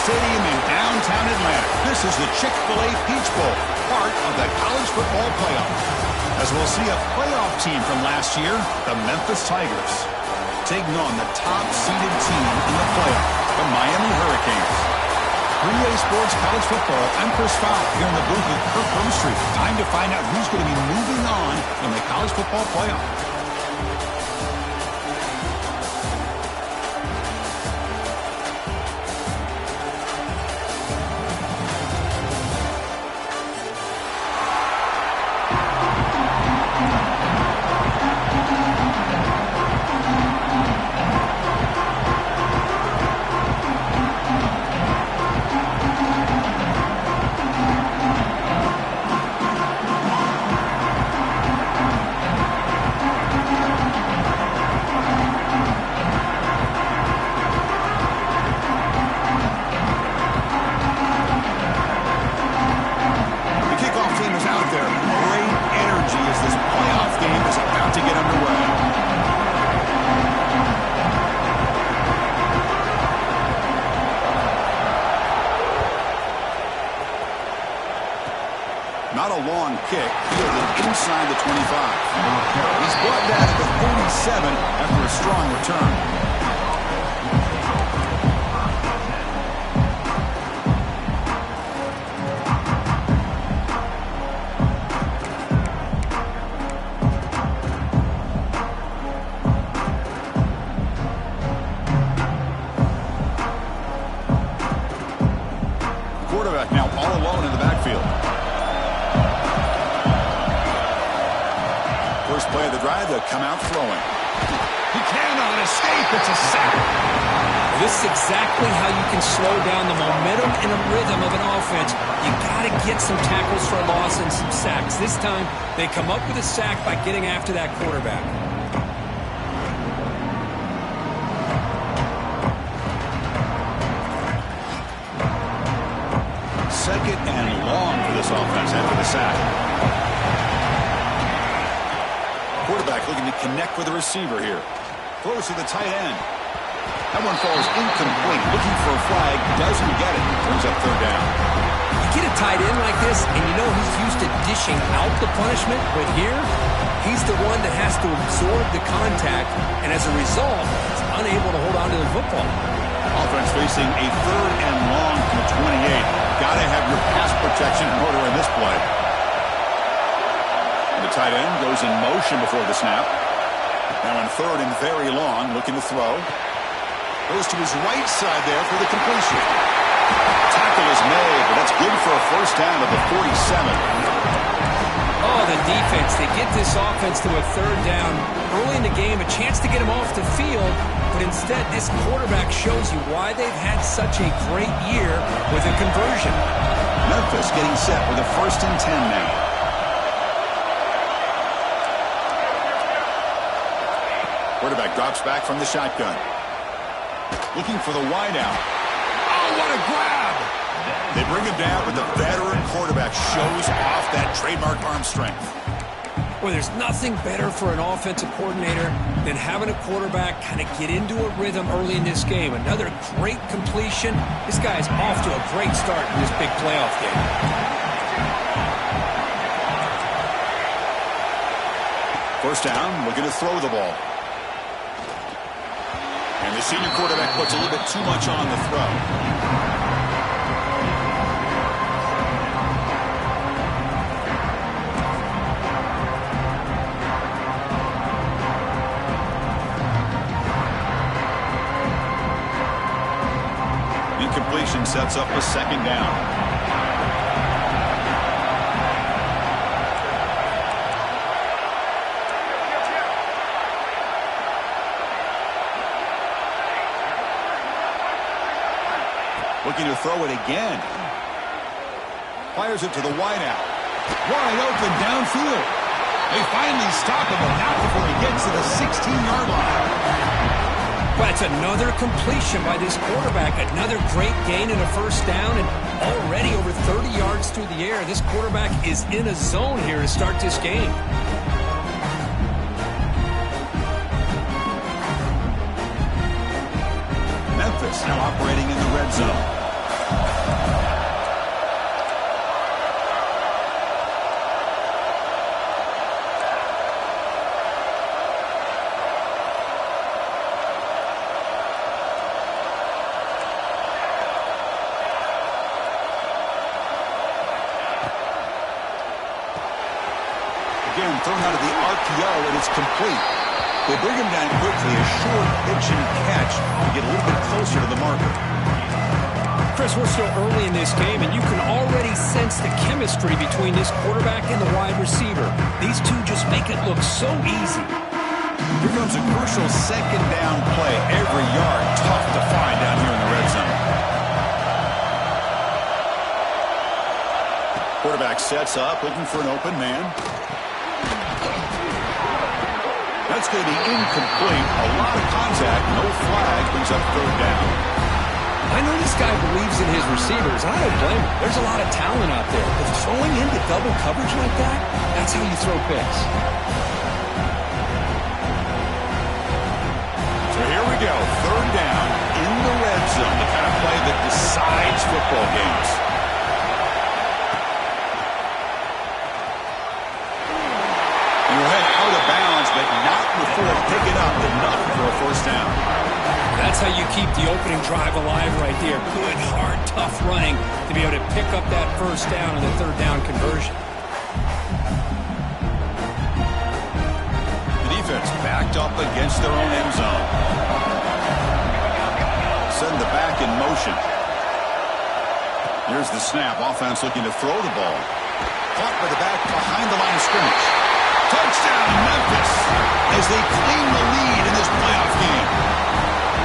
Stadium in downtown Atlanta. This is the Chick-fil-A Peach Bowl, part of the college football playoff. As we'll see a playoff team from last year, the Memphis Tigers, taking on the top-seeded team in the playoff, the Miami Hurricanes. 3A Sports College Football, I'm Chris Fowl here in the booth with Kirk Brumstreet. Time to find out who's going to be moving on in the college football playoff. Not a long kick, fielded inside the 25. He's brought down at the 47 after a strong return. Quarterback now all alone in the backfield. First play of the drive, they'll come out throwing. He cannot escape. It's a sack. This is exactly how you can slow down the momentum and the rhythm of an offense. You got to get some tackles for a loss and some sacks. This time, they come up with a sack by getting after that quarterback. Second and long for this offense after the sack. Quarterback looking to connect with the receiver here. Throws to the tight end. That one falls incomplete. Looking for a flag. Doesn't get it. Brings up third down. You get a tight end like this, and you know he's used to dishing out the punishment. But here, he's the one that has to absorb the contact. And as a result, he's unable to hold on to the football. Offense facing a third and long from the 28. Got to have your pass protection in order in this play. The tight end goes in motion before the snap. Now in third and very long, looking to throw. Goes to his right side there for the completion. Tackle is made, but that's good for a first down at the 47. Oh, the defense. They get this offense to a third down early in the game, a chance to get him off the field, but instead this quarterback shows you why they've had such a great year with a conversion. Memphis getting set with a 1st and 10 now. Quarterback drops back from the shotgun. Looking for the wideout. Oh, what a grab! They bring him down, but the veteran quarterback shows off that trademark arm strength. Well, there's nothing better for an offensive coordinator than having a quarterback kind of get into a rhythm early in this game. Another great completion. This guy's off to a great start in this big playoff game. First down, looking to throw the ball. And the senior quarterback puts a little bit too much on the throw. Incompletion sets up a second down. Looking to throw it again. Fires it to the wideout. Wide open downfield. They finally stop him, but not before he gets to the 16-yard line. Well, it's another completion by this quarterback. Another great gain in a first down, and already over 30 yards through the air. This quarterback is in a zone here to start this game. Memphis now operating in the red zone. again, thrown out of the RPO, and it's complete. They bring him down quickly, a short pitch and catch to get a little bit closer to the marker. Chris, we're still early in this game, and you can already sense the chemistry between this quarterback and the wide receiver. These two just make it look so easy. Here comes a crucial second down play. Every yard tough to find down here in the red zone. Quarterback sets up, looking for an open man. That's going to be incomplete. A lot of contact, no flag, brings up third down. I know this guy believes in his receivers, and I don't blame him. There's a lot of talent out there. But throwing into double coverage like that, that's how you throw picks. So here we go, third down in the red zone, the kind of play that decides football games. And we'll head out of bounds, but not before picking up enough for a first down. That's how you keep the opening drive alive right there. Good, hard, tough running to be able to pick up that first down and the third down conversion. The defense backed up against their own end zone. Send the back in motion. Here's the snap. Offense looking to throw the ball. Caught by the back behind the line of scrimmage. Touchdown, Memphis, as they claim the lead in this playoff game.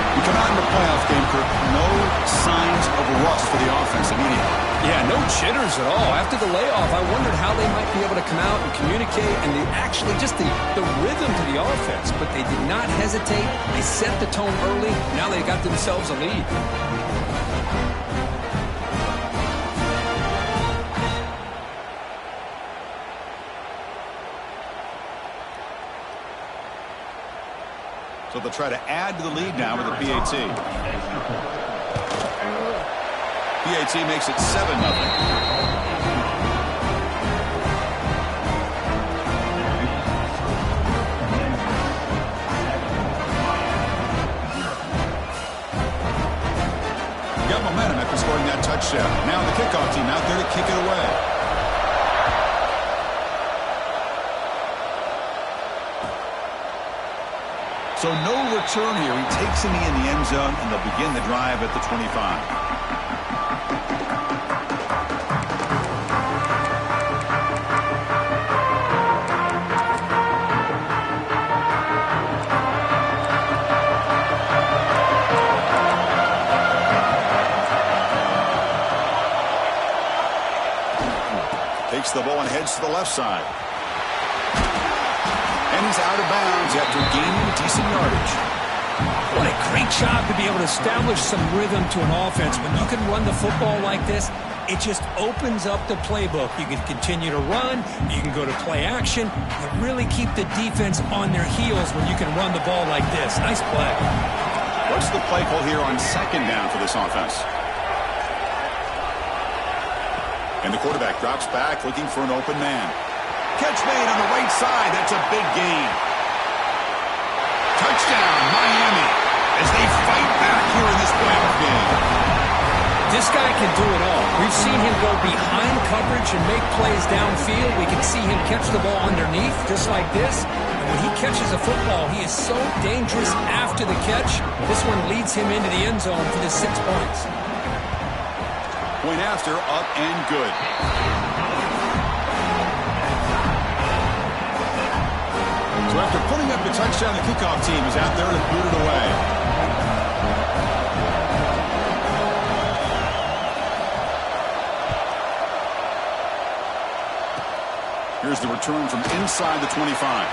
You come out in the playoff game, Kirk, no signs of rust for the offense immediately. Yeah, no jitters at all. After the layoff, I wondered how they might be able to come out and communicate and actually just the rhythm to the offense. But they did not hesitate. They set the tone early. Now they got themselves a lead. So they'll try to add to the lead now with a PAT. PAT makes it 7-0. Got momentum after scoring that touchdown. Now the kickoff team out there to kick it away. So no return here. He takes him in the end zone, and they'll begin the drive at the 25. Takes the ball and heads to the left side. And he's out of bounds after gaining decent yardage. What a great job to be able to establish some rhythm to an offense. When you can run the football like this, it just opens up the playbook. You can continue to run. You can go to play action. You really keep the defense on their heels when you can run the ball like this. Nice play. What's the play call here on second down for this offense? And the quarterback drops back looking for an open man. Catch made on the right side. That's a big gain. Touchdown, Miami, as they fight back here in this playoff game. This guy can do it all. We've seen him go behind coverage and make plays downfield. We can see him catch the ball underneath, just like this. And when he catches a football, he is so dangerous after the catch. This one leads him into the end zone for the 6 points. Point after, up and good. So after putting up the touchdown, the kickoff team is out there to boot it away. Here's the return from inside the 25.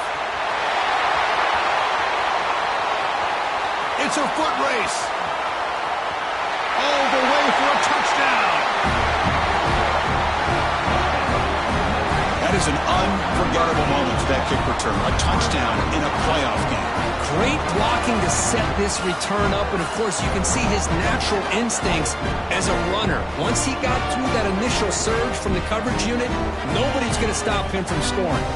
It's a foot race. All the way for a touchdown. That is an unforgettable moment for that kick return. A touchdown in a playoff game. Great blocking to set this return up, and of course you can see his natural instincts as a runner. Once he got through that initial surge from the coverage unit, nobody's going to stop him from scoring.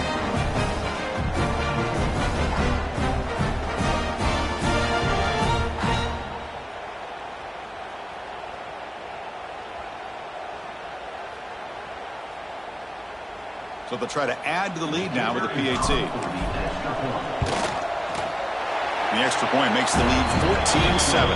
So they'll try to add to the lead now with a PAT. The extra point makes the lead 14-7.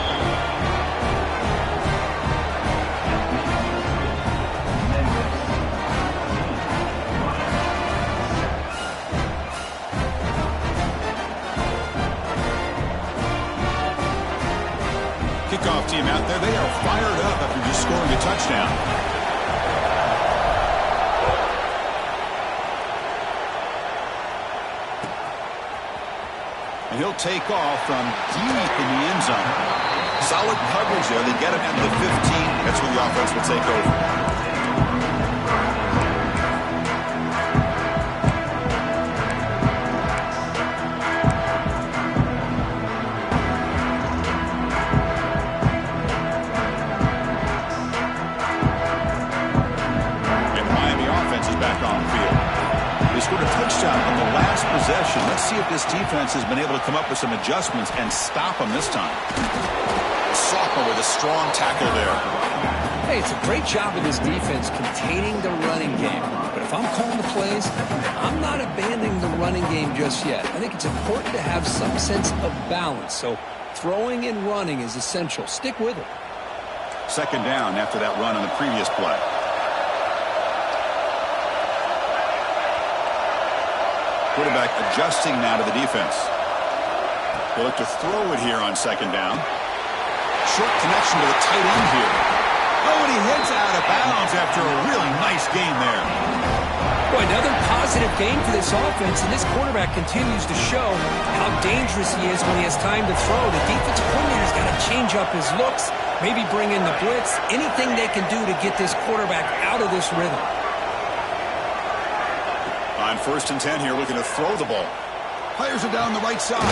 Kickoff team out there. They are fired up after just scoring a touchdown. And he'll take off from deep in the end zone. Solid coverage there. They get him into the 15. That's where the offense will take over. And Miami offense is back on the field. They scored a touchdown on the last possession. Let's see if this defense has been able to come up with some adjustments and stop them this time. Soccer with a strong tackle there. Hey, it's a great job of this defense containing the running game. But if I'm calling the plays, I'm not abandoning the running game just yet. I think it's important to have some sense of balance. So throwing and running is essential. Stick with it. Second down after that run on the previous play. Quarterback adjusting now to the defense. He'll look to throw it here on second down. Short connection to the tight end here. Oh, and he heads out of bounds after a really nice game there. Boy, another positive game for this offense, and this quarterback continues to show how dangerous he is when he has time to throw. The defensive coordinator's got to change up his looks, maybe bring in the blitz, anything they can do to get this quarterback out of this rhythm. On 1st and 10 here, looking to throw the ball. Fires it down the right side.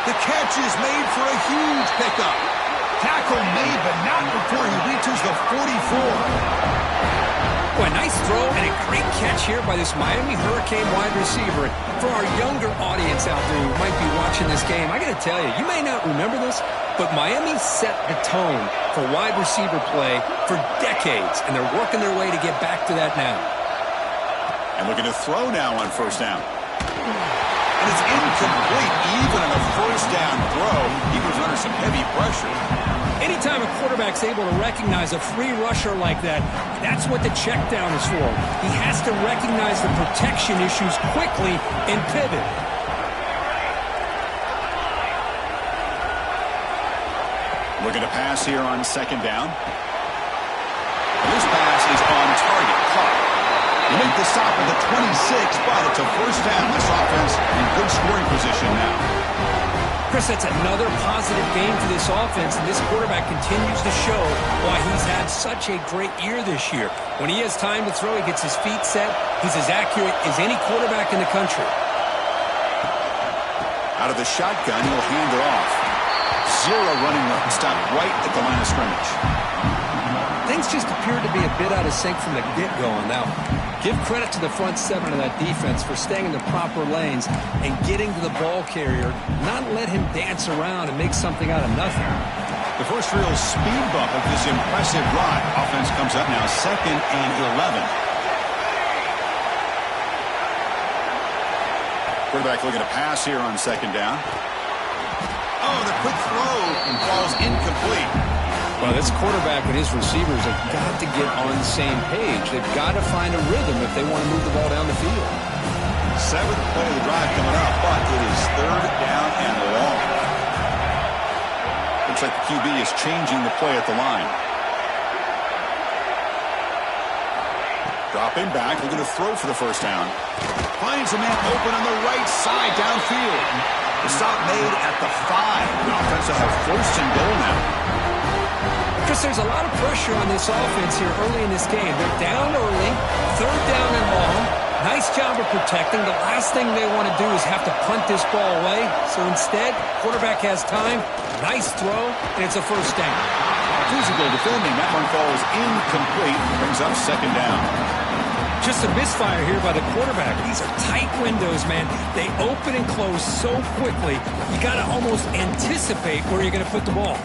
The catch is made for a huge pickup. Tackle made, but not before he reaches the 44. Boy, nice throw and a great catch here by this Miami Hurricane wide receiver. For our younger audience out there who might be watching this game, I got to tell you, you may not remember this, but Miami set the tone for wide receiver play for decades, and they're working their way to get back to that now. And looking to throw now on 1st down. And it's incomplete even on a 1st down throw. He was under some heavy pressure. Anytime a quarterback's able to recognize a free rusher like that, that's what the check down is for. He has to recognize the protection issues quickly and pivot. Looking to pass here on 2nd down. And this pass is on target. Caught. They make the stop at the 26, but it's a 1st down. This offense in good scoring position now. Chris, that's another positive game for this offense, and this quarterback continues to show why he's had such a great year this year. When he has time to throw, he gets his feet set. He's as accurate as any quarterback in the country. Out of the shotgun, he'll hand it off. Zero running room. Stop right at the line of scrimmage. Things just appeared to be a bit out of sync from the get-go on that one. Give credit to the front 7 of that defense for staying in the proper lanes and getting to the ball carrier, not let him dance around and make something out of nothing. The first real speed bump of this impressive ride. Offense comes up now 2nd and 11. Quarterback looking to pass here on 2nd down. Oh, the quick throw falls incomplete. Well, this quarterback and his receivers have got to get on the same page. They've got to find a rhythm if they want to move the ball down the field. 7th play of the drive coming up, but it is 3rd down and long. Looks like the QB is changing the play at the line. Dropping back, looking to throw for the 1st down. Finds a man open on the right side downfield. The stop made at the 5. The offense will have 1st and goal now. Chris, there's a lot of pressure on this offense here early in this game. They're down early, 3rd down and long. Nice job of protecting. The last thing they want to do is have to punt this ball away. So instead, quarterback has time, nice throw, and it's a 1st down. Physical defending. That one falls incomplete. Brings up 2nd down. Just a misfire here by the quarterback. These are tight windows, man. They open and close so quickly. You got to almost anticipate where you're going to put the ball.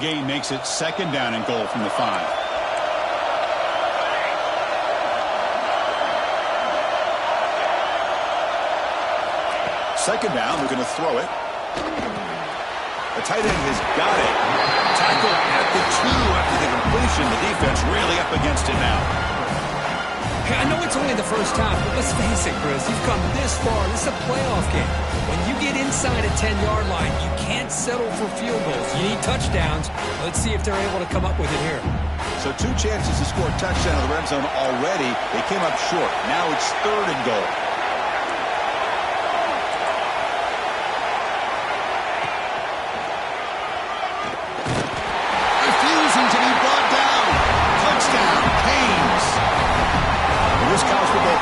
gain makes it 2nd down and goal from the 5. Second down, looking to throw it. The tight end has got it. Tackle at the 2 after the completion. The defense really up against it now. Hey, I know it's only the first half, but let's face it, Chris. You've come this far. This is a playoff game. When you get inside a 10-yard line, you can't settle for field goals. You need touchdowns. Let's see if they're able to come up with it here. So 2 chances to score a touchdown in the red zone already. They came up short. Now it's 3rd and goal.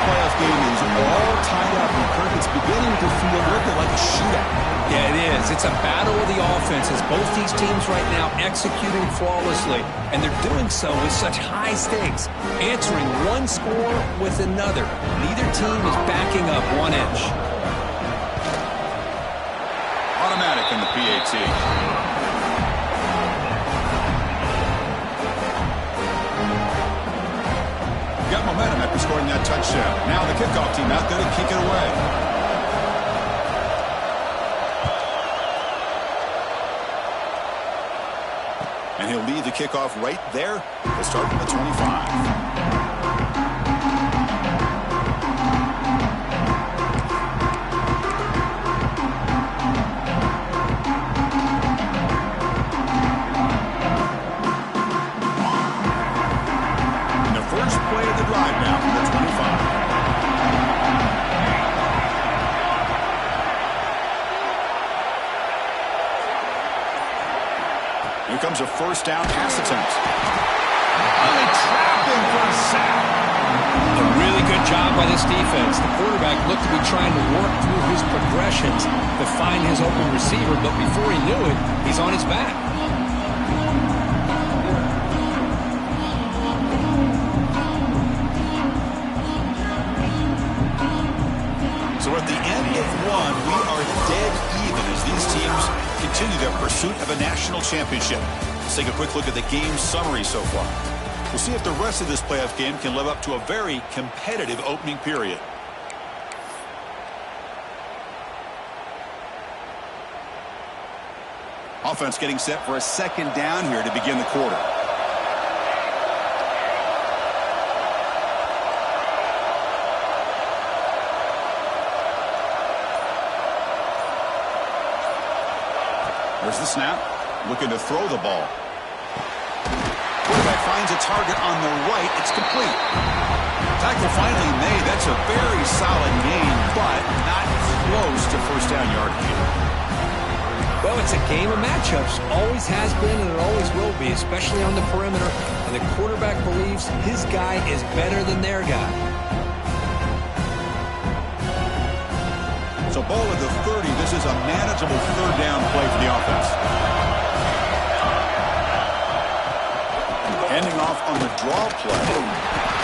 Playoff game is all tied up, and Kirk, it's beginning to feel a little bit like a shootout. Yeah, it is. It's a battle of the offenses. Both these teams right now executing flawlessly, and they're doing so with such high stakes, answering one score with another. Neither team is backing up 1 inch. Automatic in the PAT. Got momentum after scoring that touchdown. Now the kickoff team out there to kick it away. And he'll lead the kickoff right there. We'll start from the 25. Comes a 1st down pass attempt. They trapped him for a sack. A really good job by this defense. The quarterback looked to be trying to work through his progressions to find his open receiver, but before he knew it, he's on his back. So at the end of 1, we are dead even as these teams continue their pursuit of a national championship. Let's take a quick look at the game summary so far. We'll see if the rest of this playoff game can live up to a very competitive opening period. Offense getting set for a 2nd down here to begin the quarter. There's the snap. Looking to throw the ball. Quarterback finds a target on the right. It's complete. Tackle finally made. That's a very solid gain, but not close to 1st down yardage. Well, it's a game of matchups. Always has been and it always will be, especially on the perimeter. And the quarterback believes his guy is better than their guy. So ball at the 30. This is a manageable 3rd down play for the offense. Ending off on the draw play.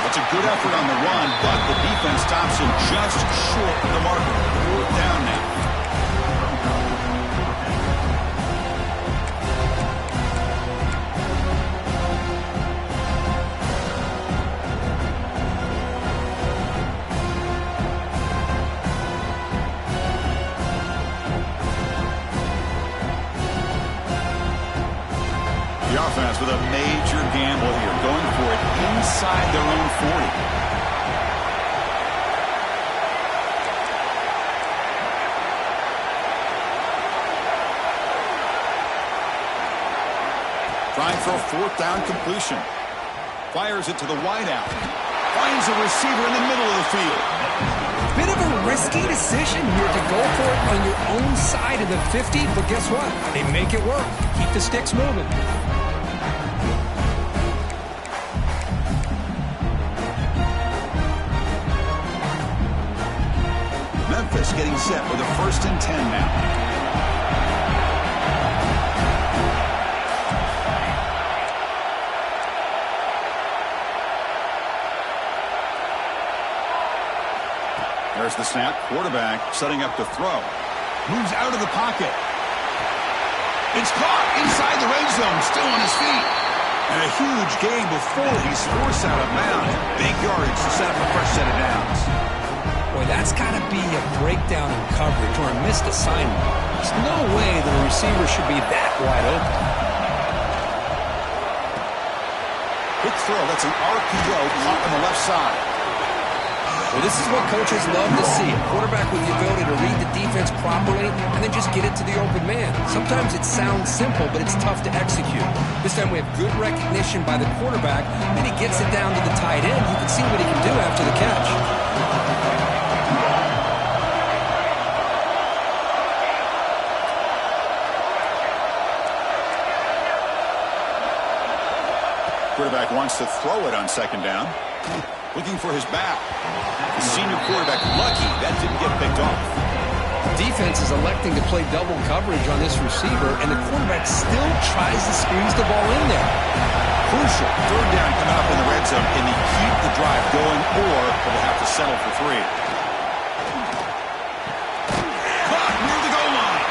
That's a good effort on the run, but the defense stops him just short of the marker. 4th down now. The offense with a major gamble here, going for it inside their own 40. Trying for a 4th down completion. Fires it to the wideout. Finds a receiver in the middle of the field. Bit of a risky decision here to go for it on your own side of the 50, but guess what? They make it work. Keep the sticks moving. Memphis getting set with a 1st and 10 now. There's the snap. Quarterback setting up to throw. Moves out of the pocket. It's caught inside the red zone, still on his feet. And a huge gain before he's forced out of bounds. Big yardage to set up a fresh set of downs. Boy, that's got to be a breakdown in coverage or a missed assignment. There's no way that a receiver should be that wide open. Quick throw, that's an RPO caught on the left side. Well, this is what coaches love to see. A quarterback with the ability to read the defense properly and then just get it to the open man. Sometimes it sounds simple, but it's tough to execute. This time we have good recognition by the quarterback, and he gets it down to the tight end. You can see what he can do after the catch. Quarterback wants to throw it on second down. Looking for his back. The senior quarterback lucky that didn't get picked off. Defense is electing to play double coverage on this receiver, and the quarterback still tries to squeeze the ball in there. Crucial. Third down coming up in the red zone. Can they keep the drive going, or will they have to settle for 3? Caught near the goal line.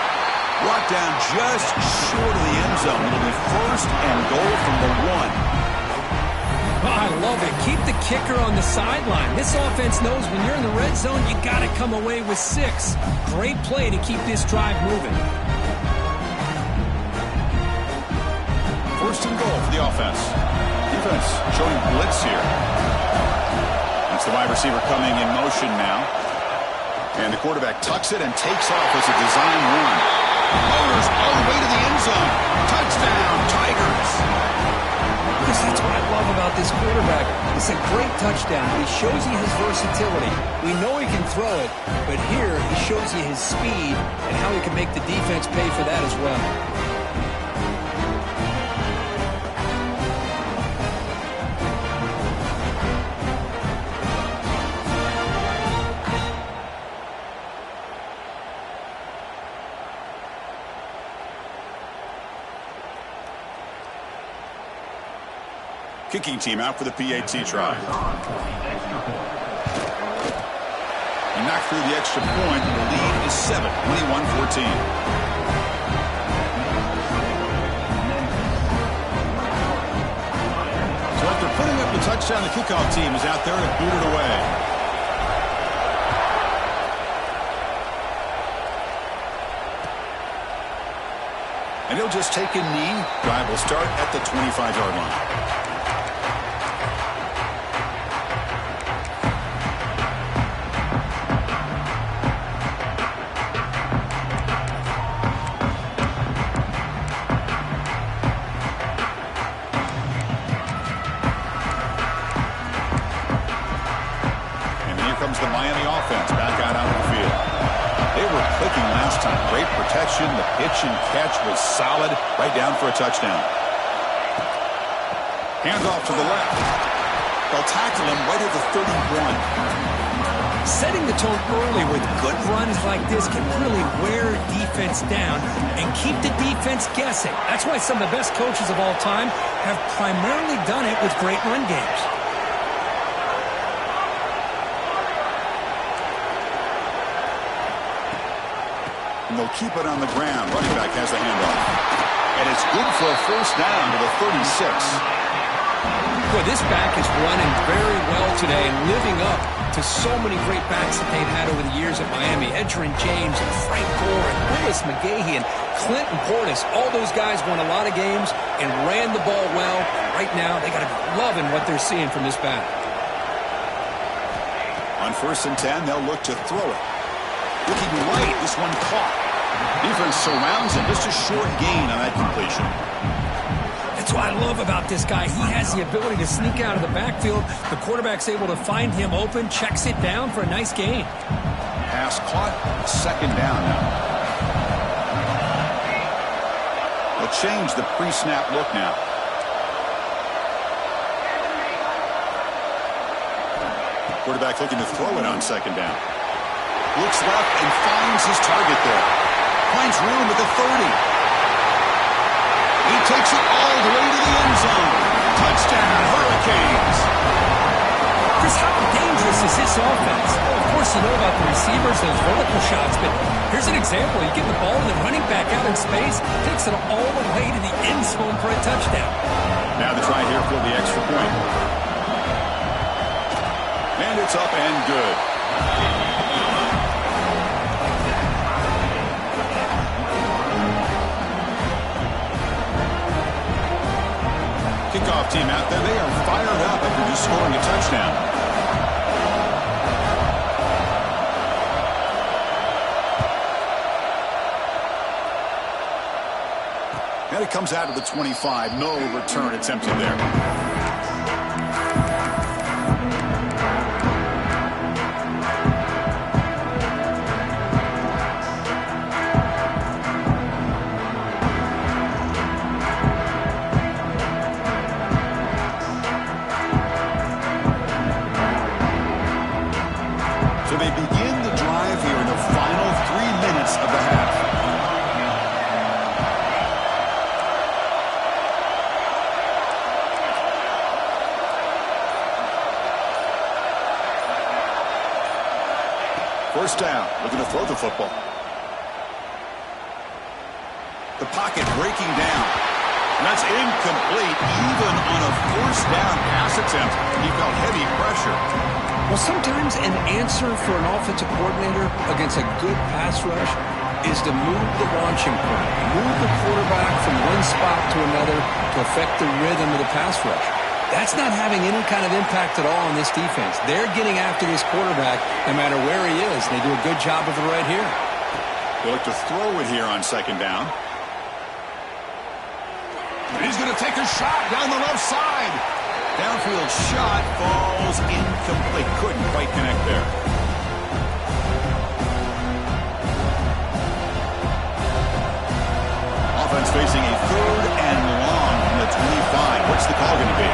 Brought down just short of the end zone. It'll be first and goal from the 1. Oh, I love it. Keep the kicker on the sideline. This offense knows when you're in the red zone, you got to come away with 6. Great play to keep this drive moving. First and goal for the offense. Defense showing blitz here. That's the wide receiver coming in motion now. And the quarterback tucks it and takes off as a design run. Motors all the way to the end zone. Touchdown, Tigers. Because that's what I love about this quarterback. It's a great touchdown, but he shows you his versatility. We know he can throw it, but here he shows you his speed and how he can make the defense pay for that as well. Kicking team out for the PAT try. He knocked through the extra point. The lead is 7, 21-14. So after putting up the touchdown, the kickoff team is out there to boot it away. And he'll just take a knee. Drive will start at the 25-yard line. The Miami offense back out onto the field. They were clicking last time. Great protection. The pitch and catch was solid. Right down for a touchdown. Hands off to the left. They'll tackle him right at the 31. Setting the tone early with good runs like this can really wear defense down and keep the defense guessing. That's why some of the best coaches of all time have primarily done it with great run games. And they'll keep it on the ground. Running back has the handoff. And it's good for a first down to the 36. Boy, this back is running very well today and living up to so many great backs that they've had over the years at Miami. Edgerrin James and Frank Gore and Willis McGahee and Clinton Portis. All those guys won a lot of games and ran the ball well. Right now, they got to be loving what they're seeing from this back. On first and 10, they'll look to throw it. Looking right, this one caught. Defense surrounds him. Just a short gain on that completion. That's what I love about this guy. He has the ability to sneak out of the backfield. The quarterback's able to find him open, checks it down for a nice gain. Pass caught. Second down now. They'll change the pre-snap look now. Quarterback looking to throw it on second down. Looks left and finds his target there. Finds room at the 30. He takes it all the way to the end zone. Touchdown, Hurricanes. Chris, how dangerous is this offense? Well, of course, you know about the receivers, those vertical shots, but here's an example. You get the ball and the running back out in space, takes it all the way to the end zone for a touchdown. Now the try here for the extra point. And it's up and good. Kickoff team out there. They are fired up after just scoring a touchdown. And it comes out of the 25. No return attempted there. So they begin the drive here in the final 3 minutes of the half. First down, looking to throw the football. The pocket breaking down. And that's incomplete, even on a first down pass attempt. He felt heavy pressure. Well, sometimes an answer for an offensive coordinator against a good pass rush is to move the launching point, move the quarterback from one spot to another to affect the rhythm of the pass rush. That's not having any kind of impact at all on this defense. They're getting after this quarterback no matter where he is. They do a good job of it right here. They look to throw it here on second down. And he's going to take a shot down the left side. Downfield shot falls incomplete. Couldn't quite connect there. Offense facing a third and long from the 25. What's the call going to be?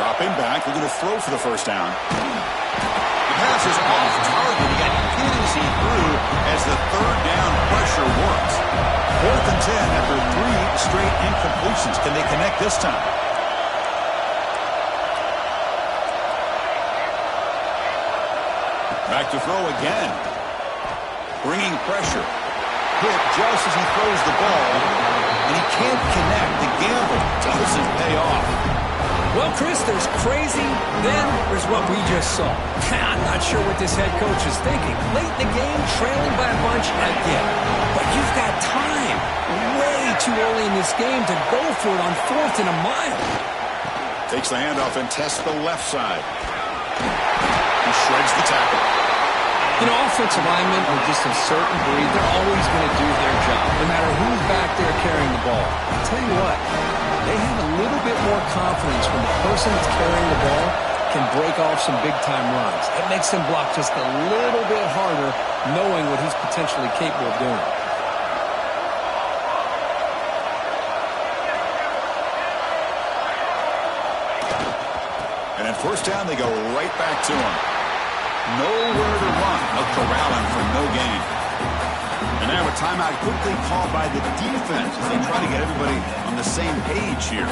Dropping back, they're going to throw for the first down. The pass is off target. He got hit as he threw as the third down pressure works. 4th and 10 after 3 straight incompletions. Can they connect this time? Back to throw again. Bringing pressure. Hit just as he throws the ball. And he can't connect. The gamble doesn't pay off. Well, Chris, there's crazy, then there's what we just saw. I'm not sure what this head coach is thinking. Late in the game, trailing by a bunch, I get it. But you've got time, way too early in this game to go for it on 4th and a mile. Takes the handoff and tests the left side. He shreds the tackle. You know, offensive linemen are just a certain breed. They're always going to do their job, no matter who's back there carrying the ball. I'll tell you what, they have a little bit more confidence when the person that's carrying the ball can break off some big-time runs. It makes them block just a little bit harder, knowing what he's potentially capable of doing. And at first down, they go right back to him. Nowhere to run. A corralling for no gain. And now a timeout quickly called by the defense as they try to get everybody on the same page here.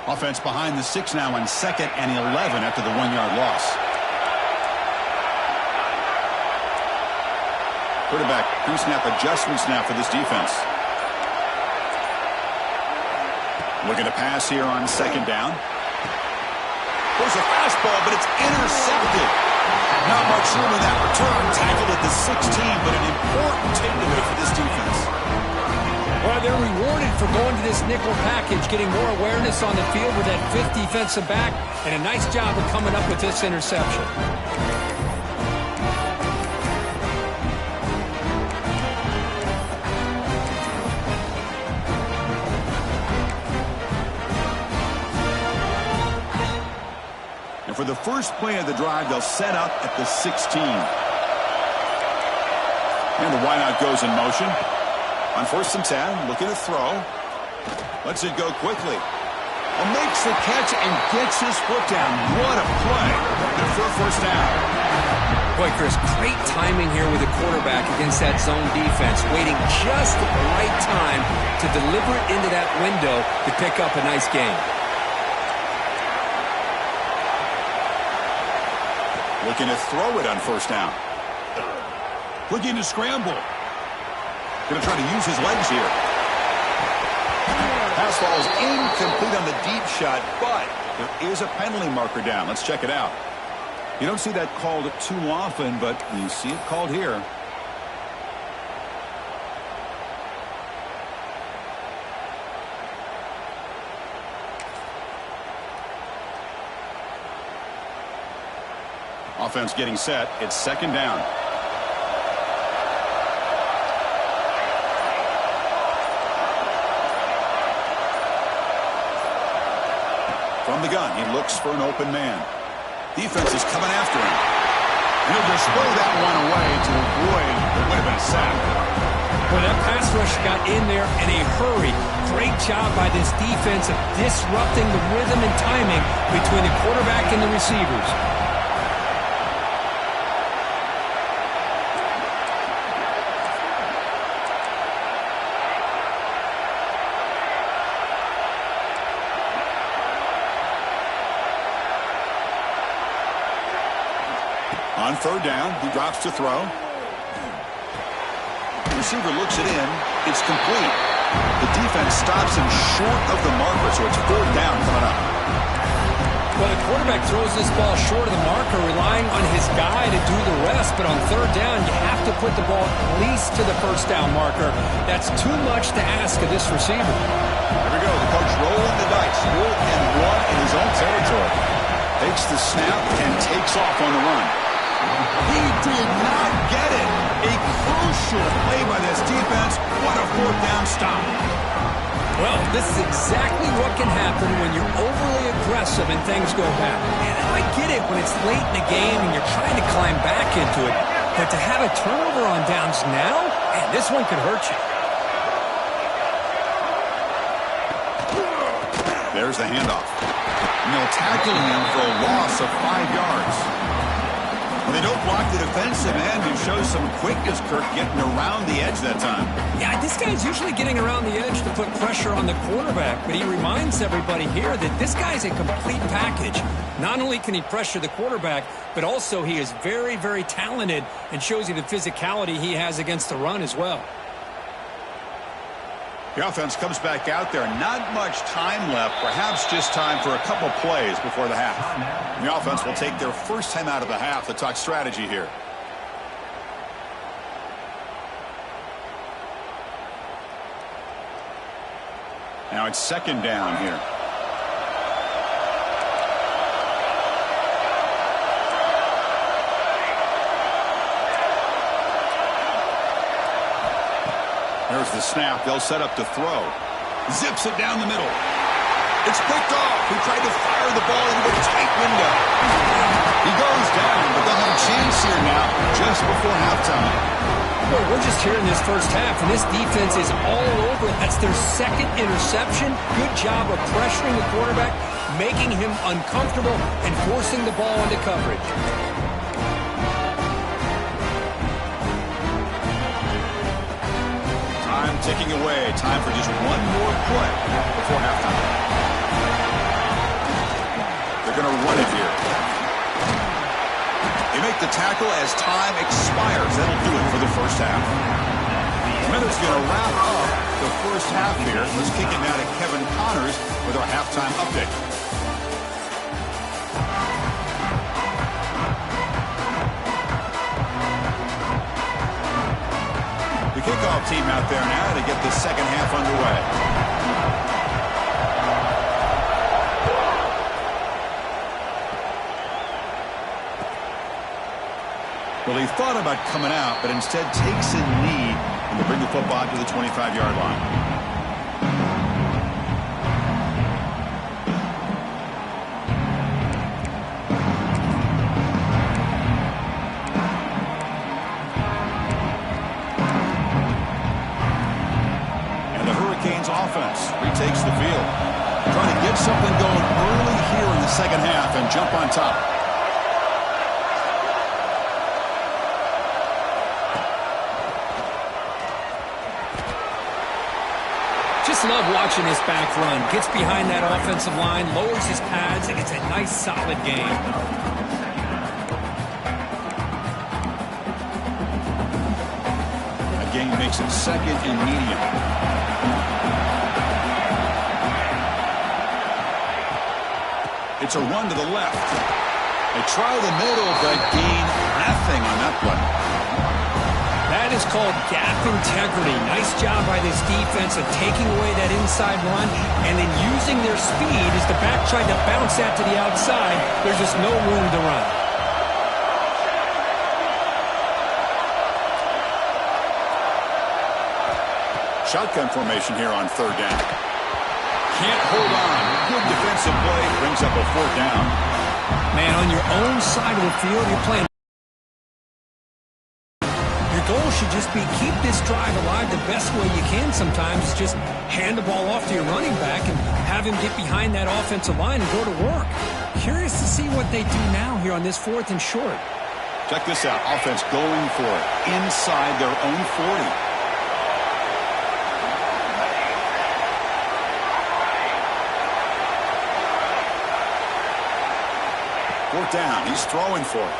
Offense behind the 6 now on 2nd and 11 after the 1-yard loss. Quarterback pre-snap adjustments now for this defense. Looking to pass here on 2nd down. There's a fastball, but it's intercepted. Not much room in that return. Tackled at the 16, but an important takeaway for this defense. Well, they're rewarded for going to this nickel package, getting more awareness on the field with that 5th defensive back, and a nice job of coming up with this interception. And for the first play of the drive, they'll set up at the 16. And the wideout goes in motion. On 1st and 10, looking to throw. Lets it go quickly. Makes the catch and gets his foot down. What a play. Good for a 1st down. Boy, Chris, great timing here with the quarterback against that zone defense, waiting just at the right time to deliver it into that window to pick up a nice gain. Looking to throw it on 1st down. Looking to scramble. Going to try to use his legs here. Pass falls incomplete on the deep shot, but there is a penalty marker down. Let's check it out. You don't see that called too often, but you see it called here. Offense getting set. It's 2nd down. From the gun, he looks for an open man. Defense is coming after him. And he'll just throw that one away to avoid what would have been a sack. Well, that pass rush got in there in a hurry. Great job by this defense of disrupting the rhythm and timing between the quarterback and the receivers. On 3rd down, he drops to throw. The receiver looks it in. It's complete. The defense stops him short of the marker, so it's 4th down coming up. Well, the quarterback throws this ball short of the marker, relying on his guy to do the rest. But on 3rd down, you have to put the ball at least to the 1st down marker. That's too much to ask of this receiver. Here we go. The coach rolling the dice. 4th and 1 in his own territory. Takes the snap and takes off on the run. He did not get it. A crucial play by this defense. What a 4th down stop. Well, this is exactly what can happen when you're overly aggressive and things go bad. And I get it when it's late in the game and you're trying to climb back into it. But to have a turnover on downs now, man, this one could hurt you. There's the handoff. And they'll tackle him for a loss of 5 yards. When they don't block the defensive end, he shows some quickness, Kirk, getting around the edge that time. Yeah, this guy's usually getting around the edge to put pressure on the quarterback, but he reminds everybody here that this guy's a complete package. Not only can he pressure the quarterback, but also he is very, very talented and shows you the physicality he has against the run as well. The offense comes back out there. Not much time left. Perhaps just time for a couple plays before the half. And the offense will take their first time out of the half to talk strategy here. Now it's 2nd down here. There's the snap. They'll set up to throw. Zips it down the middle. It's picked off. He tried to fire the ball into a tight window. He goes down, but they'll have a chance here now just before halftime. Well, we're just here in this first half, and this defense is all over it. That's their 2nd interception. Good job of pressuring the quarterback, making him uncomfortable, and forcing the ball into coverage. Time ticking away. Time for just one more play before halftime. They're going to run it here. They make the tackle as time expires. That'll do it for the first half. Memphis going to wrap up the first half here. Let's kick it now to Kevin Connors with our halftime update. The kickoff team out there now to get the second half underway. Well, he thought about coming out, but instead takes a knee and to bring the football to the 25-yard line. takes the field. Trying to get something going early here in the second half and jump on top. Just love watching this back run. Gets behind that offensive line, lowers his pads, and it's a nice, solid game. That gain makes it second and medium. It's a run to the left. They try the middle, but gain nothing on that play. That is called gap integrity. Nice job by this defense of taking away that inside run and then using their speed as the back tried to bounce that to the outside. There's just no room to run. Shotgun formation here on third down. Can't hold on. Good defensive play. Brings up a fourth down. Man, on your own side of the field, you're playing. Your goal should just be keep this drive alive the best way you can sometimes. Just hand the ball off to your running back and have him get behind that offensive line and go to work. Curious to see what they do now here on this 4th and short. Check this out. Offense going for it inside their own 40. Fourth down. He's throwing for it.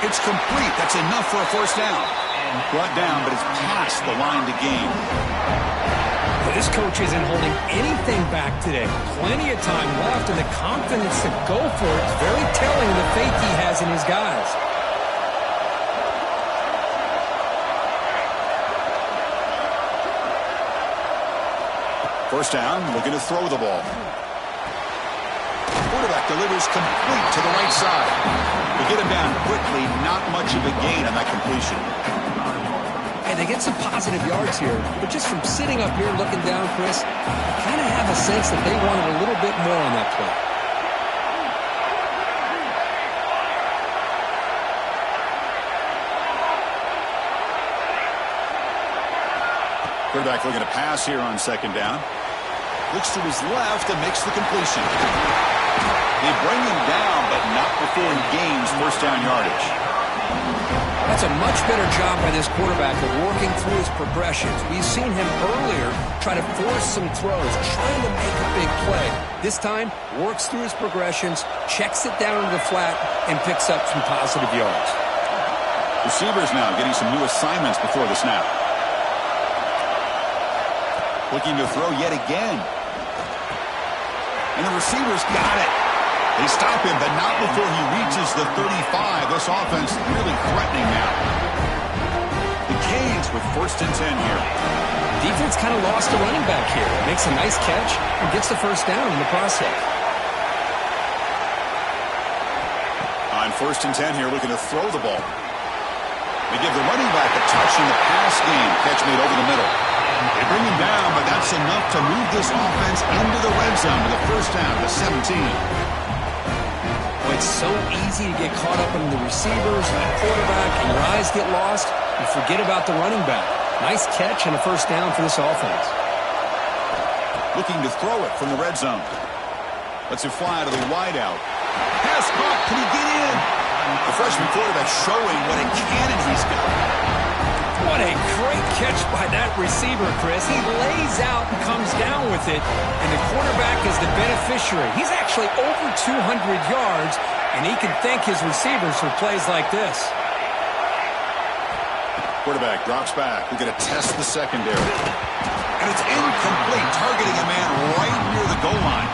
It's complete. That's enough for a first down. Brought down, but it's past the line to gain. This coach isn't holding anything back today. Plenty of time left, and the confidence to go for it is very telling of the faith he has in his guys. First down, looking to throw the ball. Quarterback delivers complete to the right side. They get him down quickly, not much of a gain on that completion. Hey, they get some positive yards here, but just from sitting up here looking down, Chris, I kind of have a sense that they wanted a little bit more on that play. Quarterback looking to pass here on second down. Looks to his left and makes the completion. They bring him down, but not before he gains first down yardage. That's a much better job by this quarterback of working through his progressions. We've seen him earlier try to force some throws, trying to make a big play. This time, works through his progressions, checks it down to the flat, and picks up some positive yards. Receivers now getting some new assignments before the snap. Looking to throw yet again. And the receivers got it. They stop him, but not before he reaches the 35. This offense really threatening now. The Canes with first and 10 here. Defense kind of lost a running back here. Makes a nice catch and gets the first down in the process. On first and 10 here, looking to throw the ball. They give the running back a touch in the pass game. Catch made over the middle. They bring him down, but that's enough to move this offense into the red zone with a first down to 17. Well, it's so easy to get caught up in the receivers and the quarterback, and your eyes get lost. You forget about the running back. Nice catch and a first down for this offense. Looking to throw it from the red zone. Lets it fly to the wideout. Pass caught. Can he get in? The freshman quarterback showing what a cannon he's got. What a great catch by that receiver, Chris. He lays out and comes down with it, and the quarterback is the beneficiary. He's actually over 200 yards, and he can thank his receivers for plays like this. Quarterback drops back. We're going to test the secondary. And it's incomplete, targeting a man right near the goal line.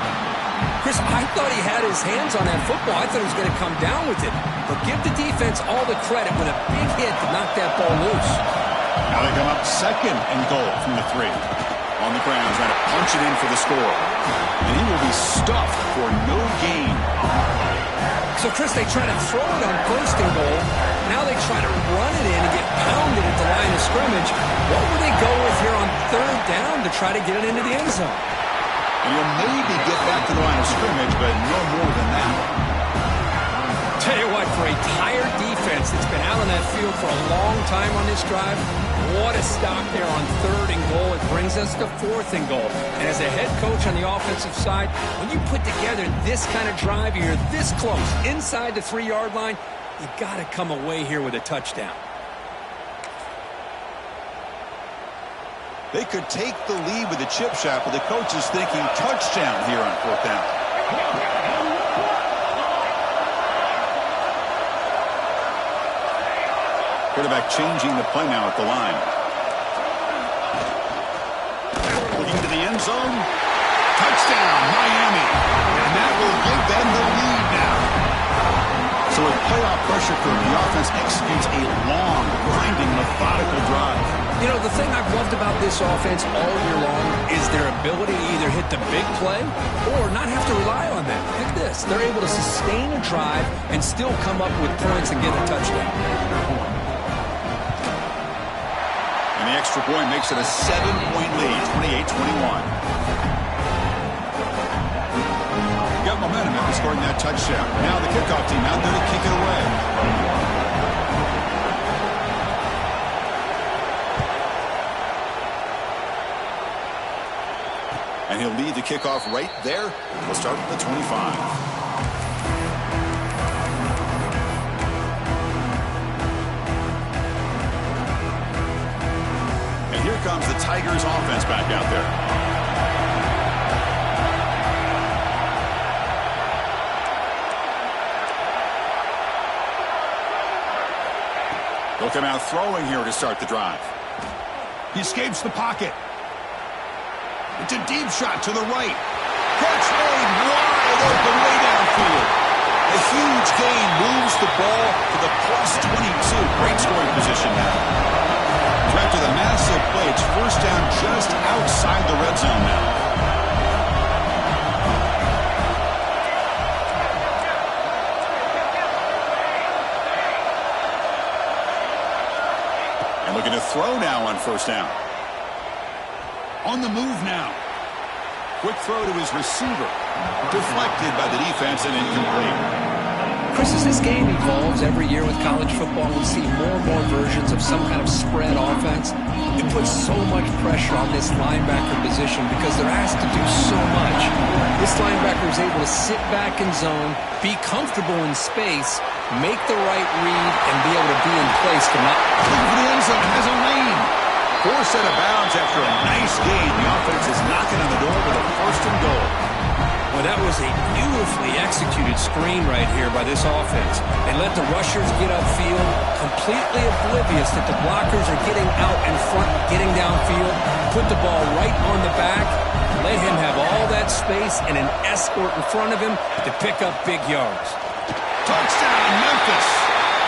Chris, I thought he had his hands on that football. I thought he was going to come down with it. But give the defense all the credit with a big hit to knock that ball loose. Now they come up second and goal from the 3. On the ground, trying to punch it in for the score. And he will be stuffed for no gain. So, Chris, they try to throw it on first and goal. Now they try to run it in and get pounded at the line of scrimmage. What will they go with here on third down to try to get it into the end zone? And you'll maybe get back to the line of scrimmage, but no more than that. Tell you what, for a tired defense, defense that's been out on that field for a long time on this drive. What a stop there on 3rd and goal. It brings us to 4th and goal. And as a head coach on the offensive side, when you put together this kind of drive, you're this close inside the 3-yard line, you got to come away here with a touchdown. They could take the lead with the chip shot, but the coach is thinking touchdown here on 4th down. Quarterback changing the play now at the line. Looking to the end zone. Touchdown, Miami. And that will give them the lead now. So with playoff pressure from the offense executes a long, grinding, methodical drive. You know, the thing I've loved about this offense all year long is their ability to either hit the big play or not have to rely on them. Look at this. They're able to sustain a drive and still come up with points and get a touchdown. And the extra point makes it a 7-point lead, 28-21. Got momentum after scoring that touchdown. Now the kickoff team out there to kick it away. And he'll lead the kickoff right there. We'll start at the 25. Here comes the Tigers offense back out there. They'll come out throwing here to start the drive. He escapes the pocket. It's a deep shot to the right. Catch made wide open way downfield. A huge gain moves the ball to the +22. Great scoring position now. After the massive play, it's 1st down just outside the red zone now. And looking to throw now on 1st down. On the move now. Quick throw to his receiver. Deflected by the defense and incomplete. Chris, as this game evolves every year with college football, we see more and more versions of some kind of spread offense. It puts so much pressure on this linebacker position because they're asked to do so much. This linebacker is able to sit back in zone, be comfortable in space, make the right read, and be able to be in place to not... Looking for the end zone, has a lane. 4 set of bounds after a nice gain. The offense is knocking on the door with a 1st and goal. Well, that was a beautifully executed screen right here by this offense. They let the rushers get upfield, completely oblivious that the blockers are getting out in front, getting downfield, put the ball right on the back, let him have all that space and an escort in front of him to pick up big yards. Touchdown, Memphis.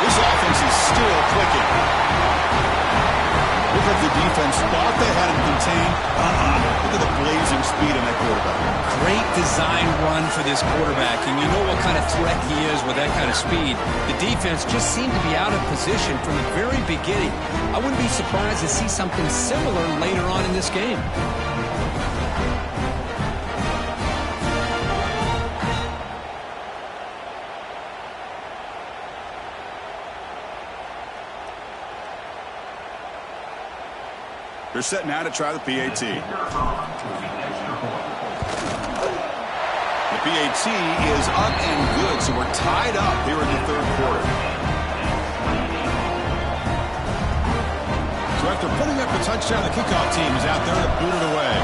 This offense is still clicking. Look at the defense thought they had him contained. Look at the blazing speed in that quarterback. Great design run for this quarterback, and you know what kind of threat he is with that kind of speed. The defense just seemed to be out of position from the very beginning. I wouldn't be surprised to see something similar later on in this game. They're set now to try the PAT. The PAT is up and good, so we're tied up here in the 3rd quarter. So after putting up a touchdown, the kickoff team is out there to boot it away.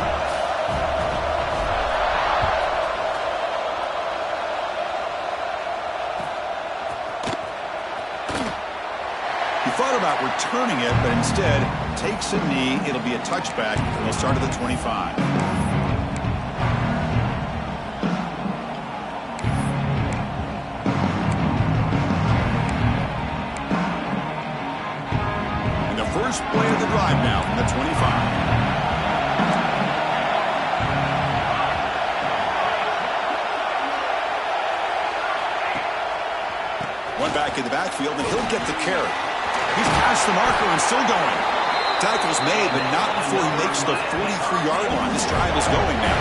He thought about returning it, but instead takes a knee. It'll be a touchback, and they'll start at the 25. And the first play of the drive now from the 25. One back in the backfield, and he'll get the carry. He's past the marker and still going. Tackle's made, but not before he makes the 43-yard line. This drive is going now.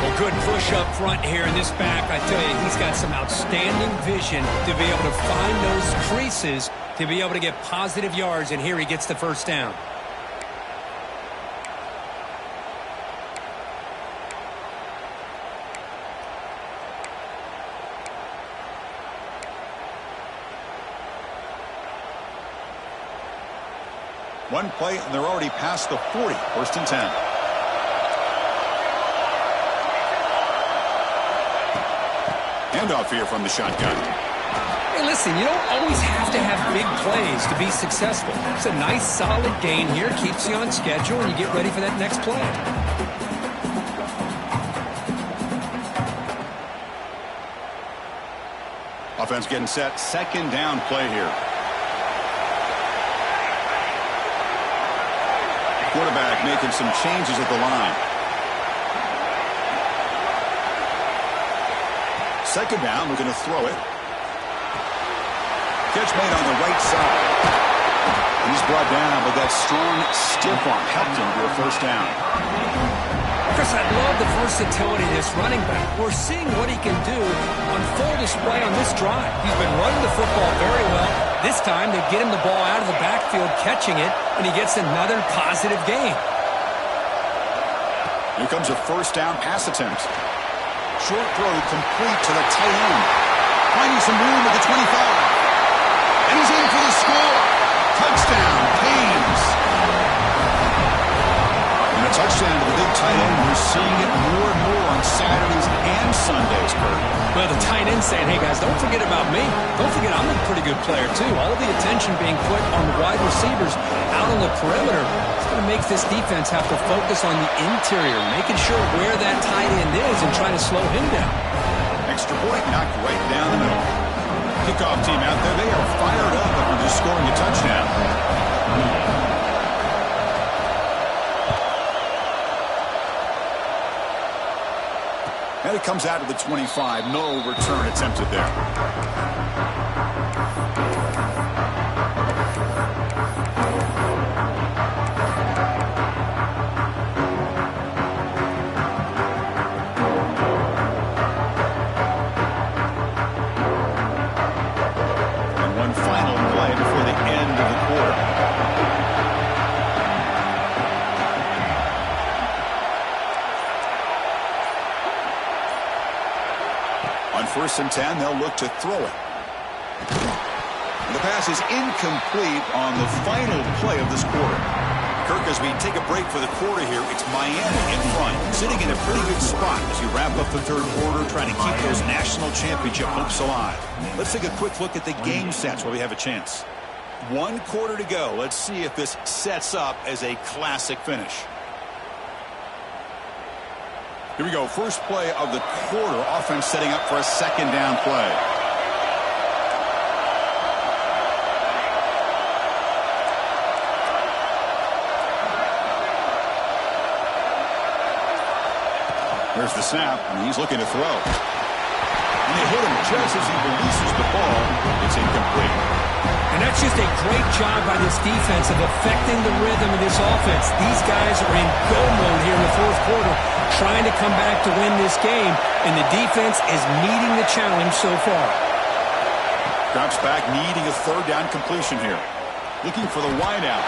Well, good push up front here in this back. I tell you, he's got some outstanding vision to be able to find those creases to be able to get positive yards, and here he gets the first down. One play, and they're already past the 40. First and 10. Handoff here from the shotgun. Hey, listen, you don't always have to have big plays to be successful. It's a nice, solid gain here. Keeps you on schedule, and you get ready for that next play. Offense getting set. Second down play here. Quarterback making some changes at the line. Second down, we're going to throw it. Catch made on the right side. And he's brought down, but that strong stiff arm helped him to a first down. Chris, I love the versatility of this running back. We're seeing what he can do on full display on this drive. He's been running the football very well. This time, they get him the ball out of the backfield, catching it, and he gets another positive gain. Here comes a first down pass attempt. Short throw complete to the tight end. Finding some room at the 25. And he's in for the score. Touchdown, Haynes. And a touchdown to the big tight end. We're seeing it more and more on Saturdays and Sundays, Kurt. Well, the tight end saying, hey, guys, don't forget about me. Don't forget I'm a pretty good player, too. All the attention being put on the wide receivers out on the perimeter. It's going to make this defense have to focus on the interior, making sure where that tight end is and trying to slow him down. Extra point knocked right down the middle. Kickoff team out there. They are fired up after just scoring a touchdown. And it comes out to the 25. No return attempted there. And one final play before the end of the quarter. On 1st and 10, they'll look to throw it. The pass is incomplete on the final play of this quarter. Kirk, as we take a break for the quarter here, it's Miami in front, sitting in a pretty good spot as you wrap up the third quarter, trying to keep those national championship hopes alive. Let's take a quick look at the game sets while we have a chance. 1 quarter to go. Let's see if this sets up as a classic finish. Here we go. First play of the quarter. Offense setting up for a second down play. There's the snap, and he's looking to throw. And they hit him just as he releases the ball. It's incomplete. And that's just a great job by this defense of affecting the rhythm of this offense. These guys are in go mode here in the fourth quarter, trying to come back to win this game, and the defense is meeting the challenge so far. Drops back, needing a third down completion here. Looking for the wideout.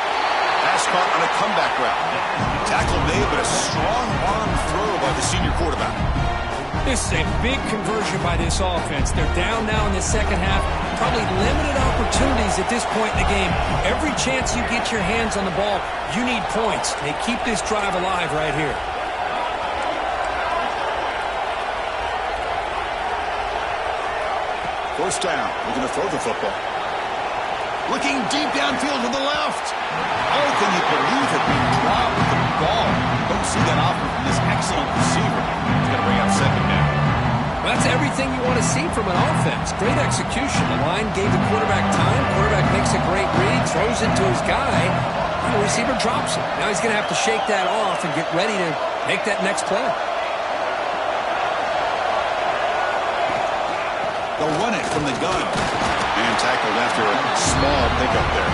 Pass caught on a comeback route. Tackle made, but a strong arm throw by the senior quarterback. This is a big conversion by this offense. They're down now in the second half. Probably limited opportunities at this point in the game. Every chance you get your hands on the ball, you need points. They keep this drive alive right here. First down. We're going to throw the football. Looking deep downfield to the left. Oh, can you believe it? Being dropped with the ball. Don't see that often from this excellent receiver. He's going to bring up second down. Well, that's everything you want to see from an offense. Great execution. The line gave the quarterback time. Quarterback makes a great read, throws it to his guy, and the receiver drops it. Now he's going to have to shake that off and get ready to make that next play. They'll run it from the gun. And tackled after a small pickup there.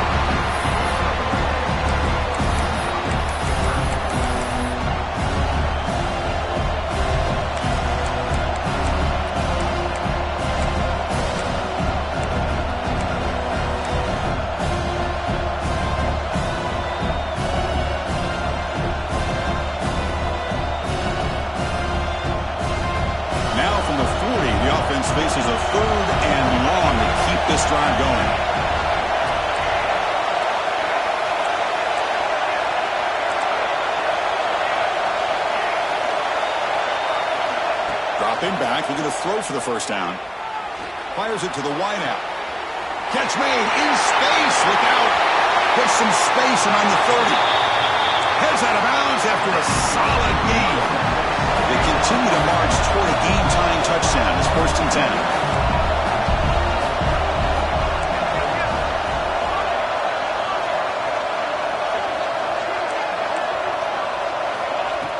The offense faces a 3rd and long to keep this drive going. Dropping back, looking to throw for the first down. Fires it to the wideout. Catch made in space. Look out. Puts some space around the 30. Heads out of bounds after a solid gain. They continue to march toward a game-tying touchdown. It's 1st and 10.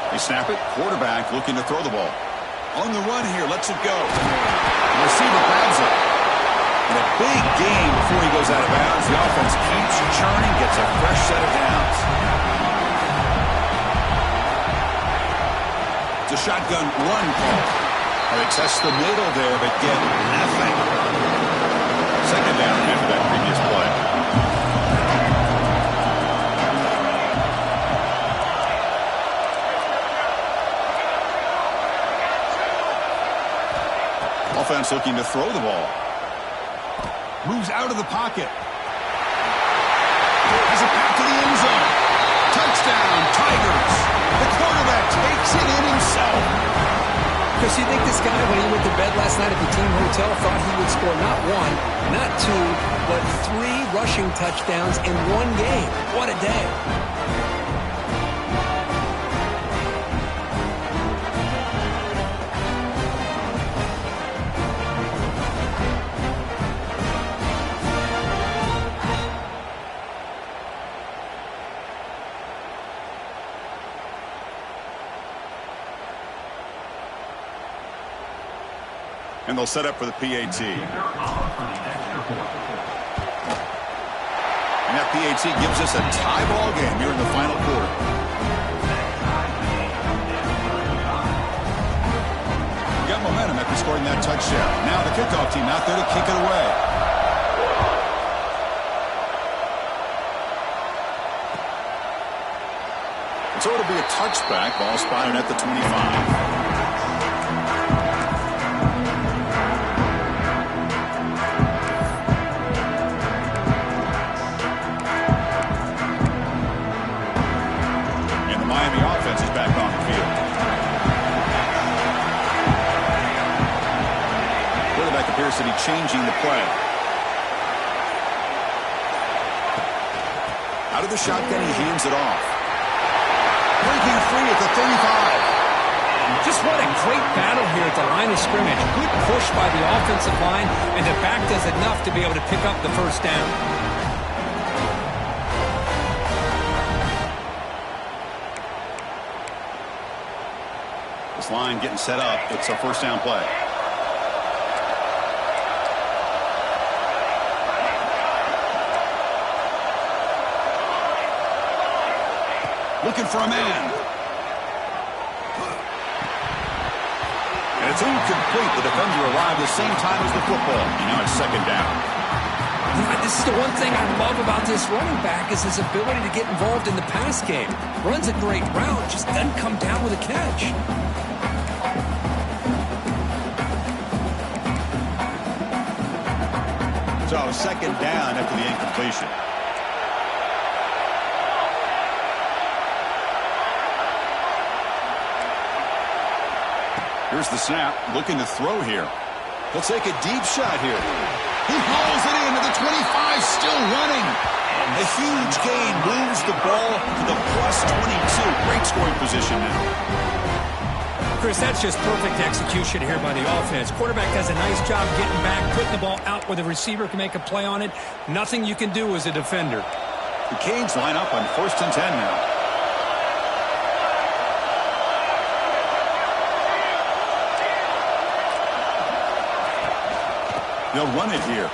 They snap it. Quarterback looking to throw the ball. On the run here. Lets it go. The receiver grabs it. And a big gain before he goes out of bounds. The offense keeps churning. Gets a fresh set of downs. It's a shotgun run call. They test the middle there, but get nothing. 2nd down after that previous play. Offense looking to throw the ball. Moves out of the pocket. Has a pass to the end zone. Touchdown, Tigers. The quarterback takes it in himself. Chris, you think this guy, when he went to bed last night at the team hotel, thought he would score not 1, not 2, but 3 rushing touchdowns in 1 game? What a day. And they'll set up for the PAT. And that PAT gives us a tie ball game here in the final quarter. We got momentum after scoring that touchdown. Now the kickoff team out there to kick it away. So it'll be a touchback. Ball spotted at the 25. To be changing the play. Out of the shotgun, he hands it off. Breaking free at the 35. Just what a great battle here at the line of scrimmage. Good push by the offensive line, and the back does enough to be able to pick up the first down. This line getting set up. It's a first down play. Looking for a man. And it's incomplete. The defender arrived the same time as the football. And now it's 2nd down. This is the one thing I love about this running back is his ability to get involved in the pass game. Runs a great route, just doesn't come down with a catch. So 2nd down after the incompletion. Here's the snap, looking to throw here. He'll take a deep shot here. He hauls it in to the 25, still running. A huge gain moves the ball to the +22. Great scoring position now. Chris, that's just perfect execution here by the offense. Quarterback does a nice job getting back, putting the ball out where the receiver can make a play on it. Nothing you can do as a defender. The Canes line up on 1st and 10 now. They'll run it here.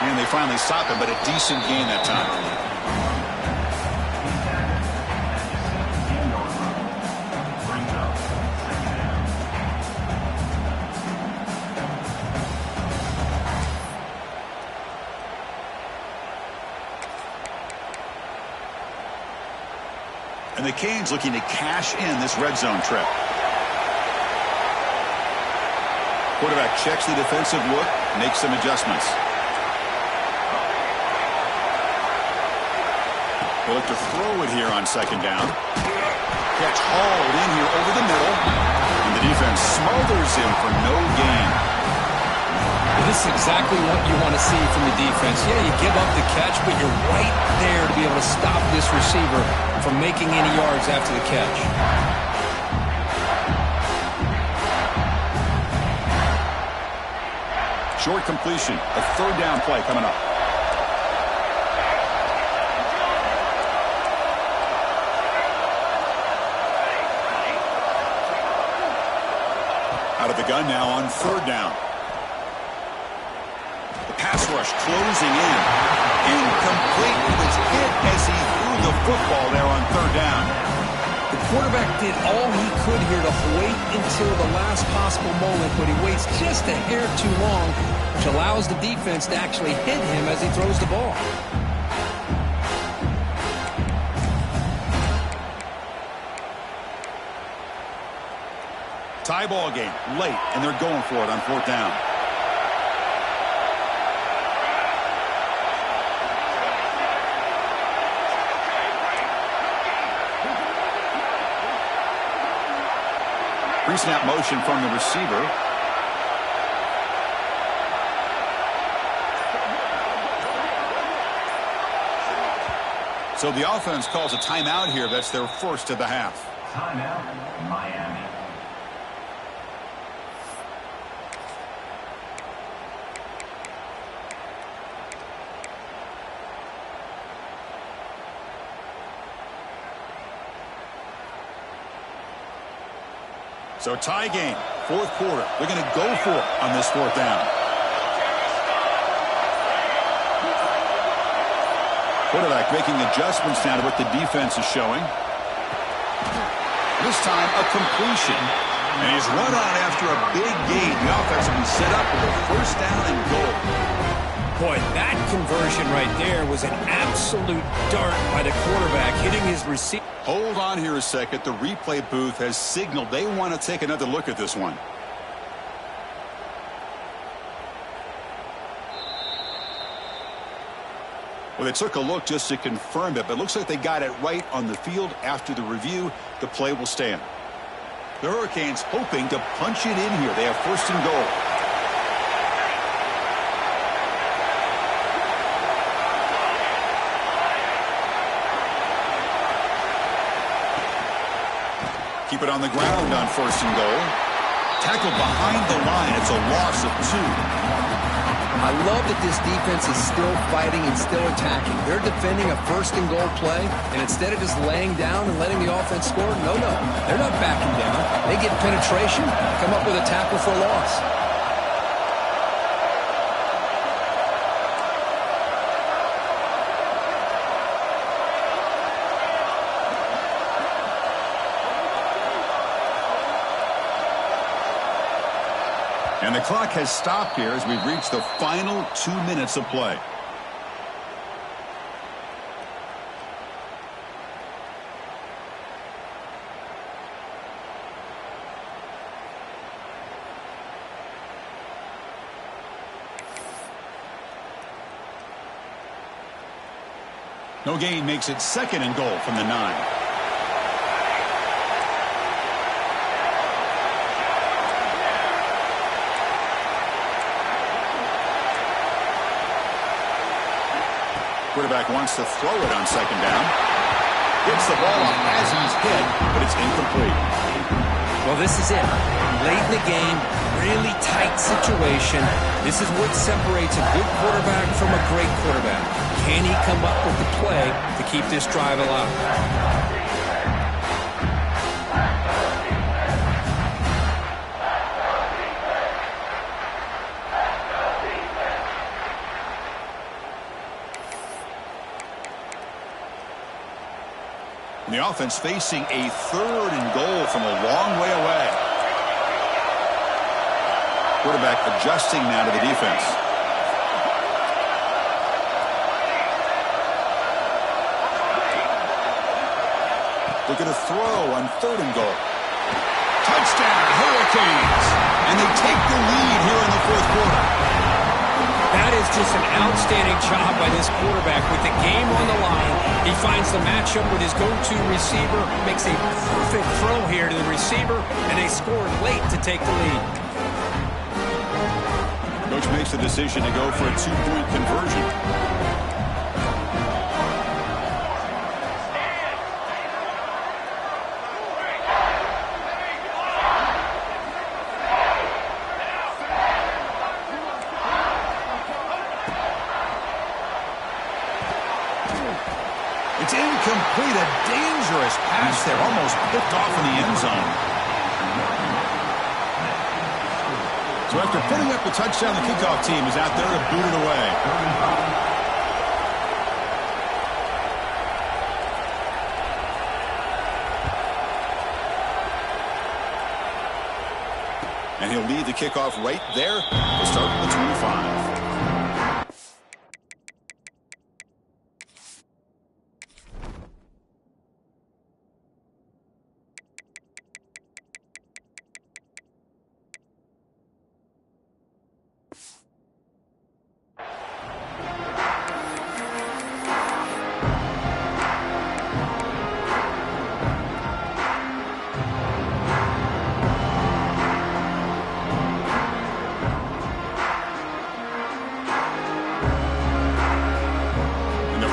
And they finally stop him, but a decent gain that time. And the Canes looking to cash in this red zone trip. Quarterback checks the defensive look, makes some adjustments. They look to throw it here on second down. Catch hauled in here over the middle. And the defense smothers him for no gain. This is exactly what you want to see from the defense. Yeah, you give up the catch, but you're right there to be able to stop this receiver from making any yards after the catch. Short completion, a third down play coming up. Out of the gun now on third down. The pass rush closing in. Incomplete. He was hit as he threw the football there on third down. The quarterback did all he could here to wait until the last possible moment, but he waits just a hair too long, which allows the defense to actually hit him as he throws the ball. Tie ball game late, and they're going for it on fourth down. Pre-snap motion from the receiver. So the offense calls a timeout here. That's their first of the half. Timeout, Miami. So tie game, fourth quarter. They're going to go for it on this fourth down. Quarterback making adjustments now to what the defense is showing. This time a completion. And he's run out after a big gain. The offense will be set up with a first down and goal. Boy, that conversion right there was an absolute dart by the quarterback, hitting his receiver. Hold on here a second. The replay booth has signaled they want to take another look at this one. Well, they took a look just to confirm it, but it looks like they got it right on the field. After the review, the play will stand. The Hurricanes hoping to punch it in here. They have first and goal. Keep it on the ground on first and goal. Tackled behind the line. It's a loss of 2. I love that this defense is still fighting and still attacking. They're defending a first and goal play, and instead of just laying down and letting the offense score, no, they're not backing down. They get penetration, come up with a tackle for a loss. And the clock has stopped here as we've reached the final 2 minutes of play. No gain makes it second and goal from the 9. Quarterback wants to throw it on second down. Gets the ball off as he's hit, but it's incomplete. Well, this is it. Late in the game, really tight situation. This is what separates a good quarterback from a great quarterback. Can he come up with the play to keep this drive alive? The offense facing a third and goal from a long way away. Quarterback adjusting now to the defense. They're going to throw on third and goal. Touchdown, Hurricanes! And they take the lead here in the fourth quarter. That is just an outstanding job by this quarterback. With the game on the line, he finds the matchup with his go-to receiver, makes a perfect throw here to the receiver, and they score late to take the lead. Coach makes the decision to go for a two-point conversion. It's incomplete, a dangerous pass there, almost picked off in the end zone. So after putting up the touchdown, the kickoff team is out there to boot it away. And he'll lead the kickoff right there to start the 25.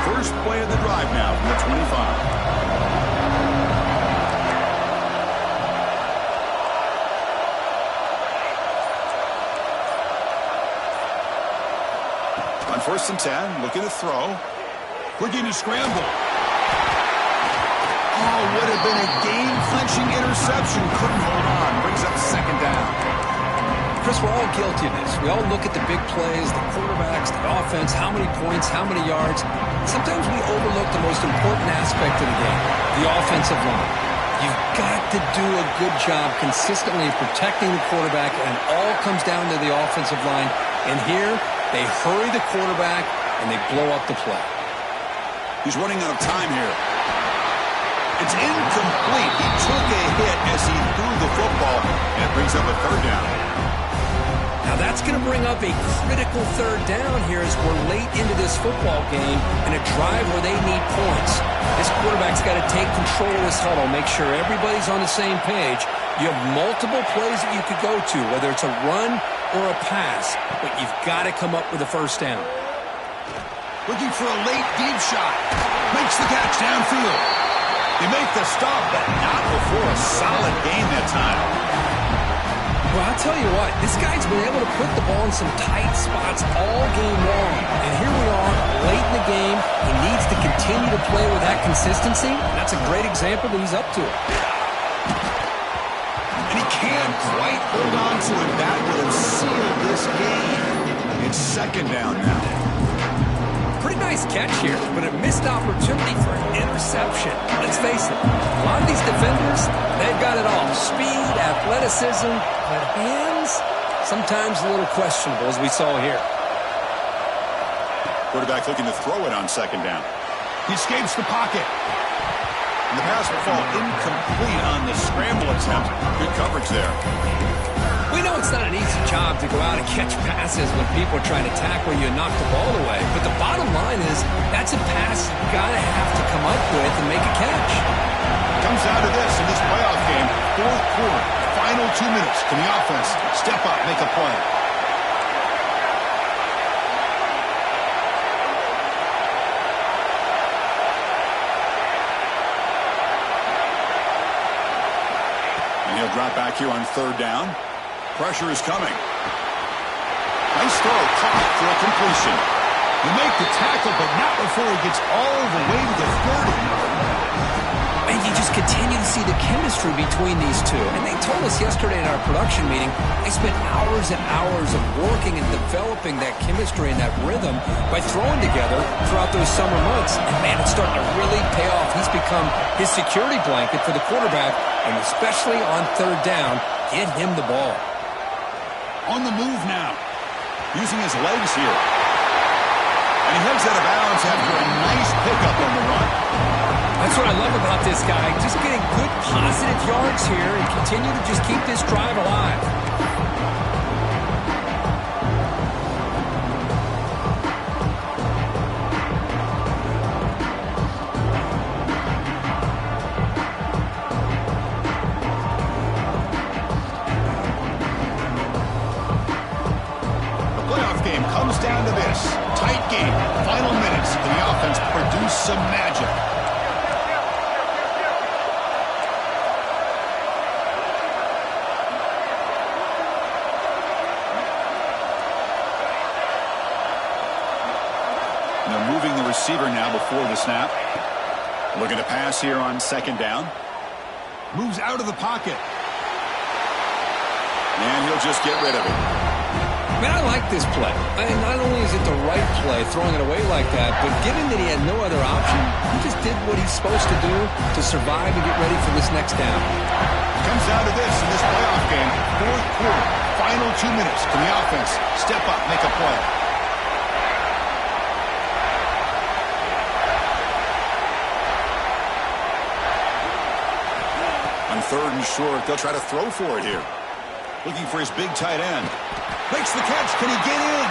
First play of the drive now from the 25. On 1st and 10, looking to throw. Looking to scramble. Oh, would have been a game-clinching interception. Couldn't hold on. Brings up 2nd down. Chris, we're all guilty of this. We all look at the big plays, the quarterbacks, the offense, how many points, how many yards. Sometimes we overlook the most important aspect of the game, the offensive line. You've got to do a good job consistently protecting the quarterback, and it all comes down to the offensive line. And here, they hurry the quarterback, and they blow up the play. He's running out of time here. It's incomplete. He took a hit as he threw the football, and it brings up a 3rd down. Now that's going to bring up a critical 3rd down here as we're late into this football game in a drive where they need points. This quarterback's got to take control of this huddle, make sure everybody's on the same page. You have multiple plays that you could go to, whether it's a run or a pass, but you've got to come up with a 1st down. Looking for a late deep shot. Makes the catch downfield. They make the stop, but not before a solid gain that time. Well, I'll tell you what, this guy's been able to put the ball in some tight spots all game long. And here we are, late in the game. He needs to continue to play with that consistency. And that's a great example that he's up to it. And he can't quite hold on to it. That would have sealed this game. It's 2nd down now. Pretty nice catch here, but a missed opportunity for an interception. Let's face it, a lot of these defenders, they've got it all. Speed, athleticism, but hands, sometimes a little questionable, as we saw here. Quarterback looking to throw it on 2nd down. He escapes the pocket. And the pass will fall incomplete on the scramble attempt. Good coverage there. We know it's not an easy job to go out and catch passes when people are trying to tackle you and knock the ball away. But the bottom line is that's a pass you've got to have to come up with and make a catch. Comes down to this in this playoff game. 4th quarter, final 2 minutes. Can the offense step up, make a play? And he'll drop back here on 3rd down. Pressure is coming. Nice throw, caught for a completion. You make the tackle, but not before he gets all the way to the 30. And you just continue to see the chemistry between these two. And they told us yesterday in our production meeting, they spent hours and hours of working and developing that chemistry and that rhythm by throwing together throughout those summer months. And man, it's starting to really pay off. He's become his security blanket for the quarterback, and especially on 3rd down, get him the ball. On the move now, using his legs here. And he heads out of bounds after a nice pickup on the run. That's what I love about this guy. Just getting good positive yards here and continue to just keep this drive alive. game comes down to this. Tight game. Final minutes. Can the offense produce some magic? And they're moving the receiver now before the snap. Looking to pass here on second down. Moves out of the pocket. And he'll just get rid of it. Man, I like this play. Not only is it the right play, throwing it away like that, but given that he had no other option, he just did what he's supposed to do to survive and get ready for this next down. Comes down to this in this playoff game. Fourth quarter, final 2 minutes. Can the offense step up, make a play? On third and short, they'll try to throw for it here. Looking for his big tight end. Makes the catch. Can he get in?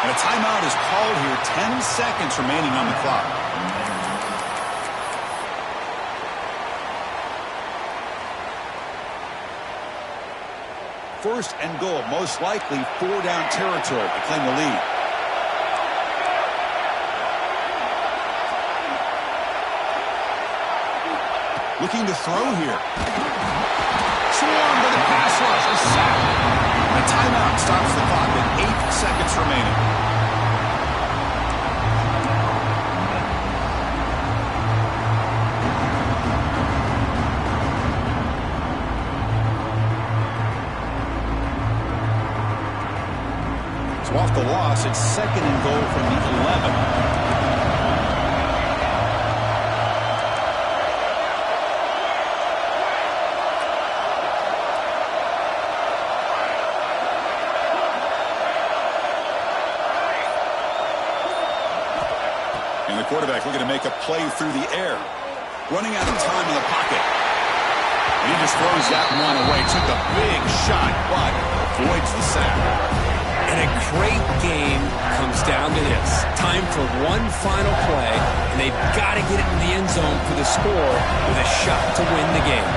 And a timeout is called here. 10 seconds remaining on the clock. First and goal. Most likely 4-down territory to claim the lead. Looking to throw here. Swarmed by the pass rush. A sack. A timeout stops the clock with 8 seconds remaining. So off the loss, it's second and goal from the 11. And the quarterback looking to make a play through the air. Running out of time in the pocket. And he just throws that one away. Took a big shot, but avoids the sack. And a great game comes down to this. Time for one final play, and they've got to get it in the end zone for the score with a shot to win the game.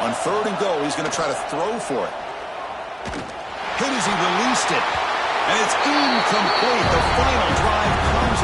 On third and goal, he's going to try to throw for it. Hit as he released it. And it's incomplete. The final drive comes